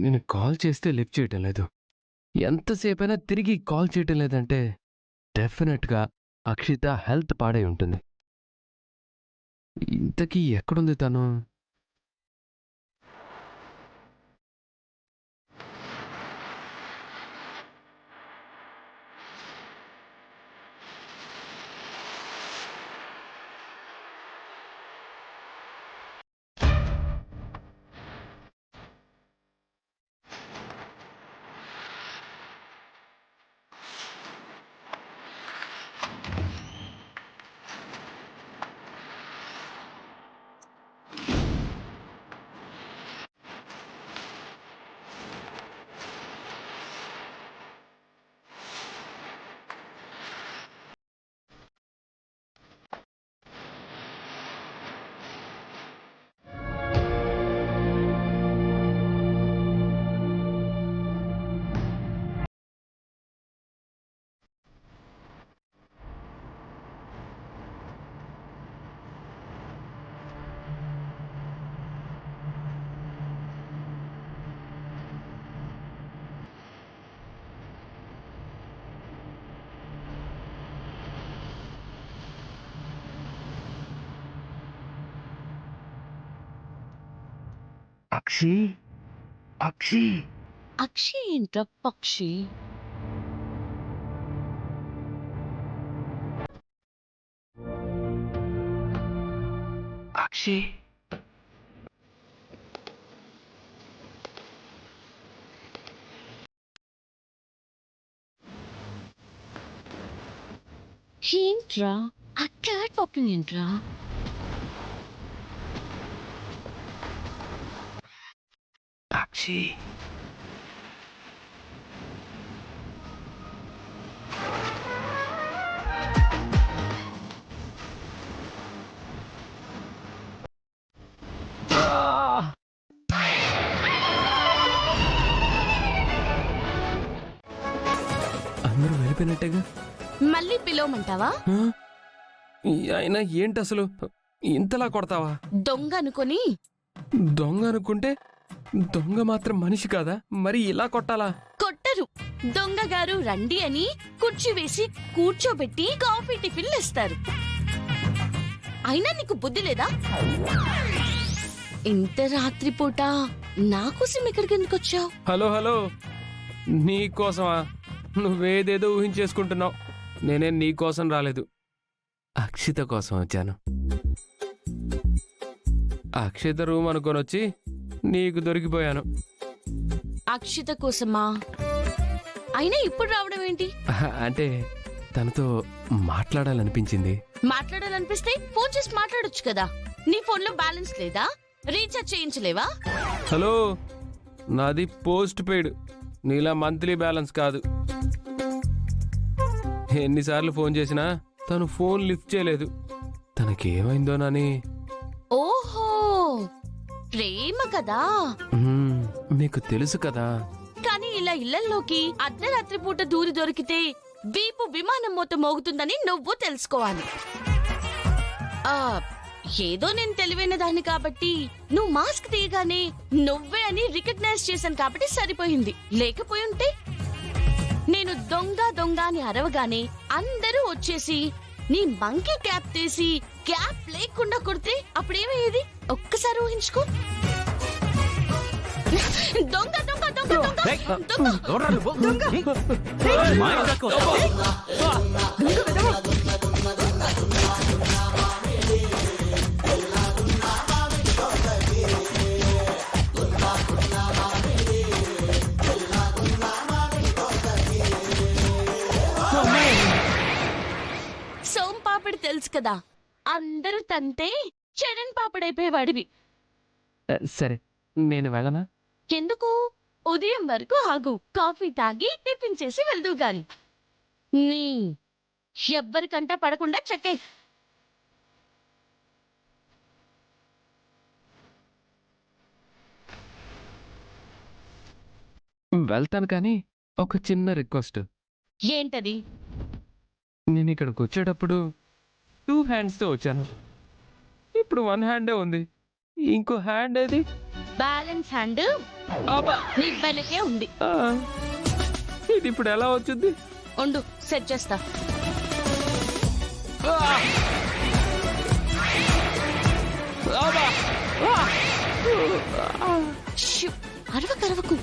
నేను కాల్ చేస్తే లిఫ్ట్ చేయటం లేదు. ఎంతసేపైనా తిరిగి కాల్ చేయటం లేదంటే డెఫినెట్‌గా అక్షిత హెల్త్ పాడై ఉంటుంది. ఇంతకీ ఎక్కడుంది తను? అక్షి! అక్షి! అక్షి ఏంట్రా పక్షి? అక్షి! ఏంట్రా ఆ క్యాట్ వాకింగ్ ఏంట్రా? అక్షి! అందరూ వెళ్ళిపోయినట్టేగా? మళ్ళీ పిలవమంటావా? ఆ? అయినా ఏంటసలు ఇంతలా కొడతావా? దొంగ అనుకొని దొంగ అనుకుంటే దొంగ మాత్రం మనిషి కాదా? మరి ఇలా కొట్టాలా? కొట్టరు. దొంగ గారు రండి అని కుర్చీ వేసి కూర్చోబెట్టి కాఫీ టిఫిన్లు ఇస్తారు. అయినా నీకు బుద్ధి లేదా? ఇంత రాత్రిపూట నా కోసం ఇక్కడికి ఎందుకు వచ్చావు? హలో హలో, నీ కోసమా? నువ్వేదేదో ఊహించేసుకుంటున్నావు. నేనేం నీ కోసం రాలేదు, అక్షిత కోసం వచ్చాను. అక్షిత రూమ్ అనుకొని వచ్చి నీకు దొరికిపోయాను. అక్షిత కోసమా? అయినా ఇప్పుడు రావడం ఏంటి? అంటే తనతో మాట్లాడాలనిపించింది. మాట్లాడాలనిపిస్తే ఫోన్ చేసి మాట్లాడొచ్చు కదా. నీ ఫోన్లో బ్యాలెన్స్ లేదా? రీఛార్జ్ చేయించలేవా? హలో, నాది పోస్ట్ పెయిడ్, నీలా మంత్లీ బ్యాలెన్స్ కాదు. ఎన్నిసార్లు ఫోన్ చేసినా తను ఫోన్ లిఫ్ట్ చేయలేదు. తనకేమైందోనని. ఓహో, ప్రేమ కదా. మీకు తెలుసు కదా. కానీ ఇలా ఇళ్లలోకి అర్ధరాత్రి పూట దూరి దొరికితే వీపు విమానం మూత మోగుతుందని నువ్వు తెలుసుకోవాలి. ఆ ఏదో నేను తెలివైన దాన్ని కాబట్టి నువ్వు మాస్క్ తీయగానే నువ్వే అని రికగ్నైజ్ చేశాను కాబట్టి సరిపోయింది. లేకపోయి ఉంటే నేను దొంగ దొంగ అని అరవగానే అందరూ వచ్చేసి నీ మంకీ క్యాప్ తీసి క్యాప్ లేకుండా కొడితే అప్పుడేమయ్యేది? ఒక్కసారి ఊహించుకో. దొంగ దొంగ దొంగ దొంగ దొంగ. సోమ్ పాపడి తెలుసు కదా, అందరూ తంతే చరణ్ పాపడైపోయేవాడివి. సరే, నేను వెళ్ళనా? ఎందుకు? ఉదయం వరకు ఆగు, కాఫీ తాగి టిఫిన్ చేసి వెళ్దు గాని. నీ ఎవ్వరికంట పడకుండా చెక్కే. వెళ్తాను, కానీ ఒక చిన్న రిక్వెస్ట్. ఏంటది? నేను ఇక్కడికి వచ్చేటప్పుడు 2 హ్యాండ్స్తో వచ్చాను. ఇప్పుడు 1 హ్యాండే ఉంది. ఇంకో హ్యాండ్ ఏది? బ్యాలెన్స్ హ్యాండ్ అబ్బా! నీ వెనకే ఉంది. ఆ, ఇది ఇప్పుడు ఎలా వచ్చింది? ఉండు సెట్ చేస్తా. ఆ! అబ్బా! ఆ! షూ, అరవకు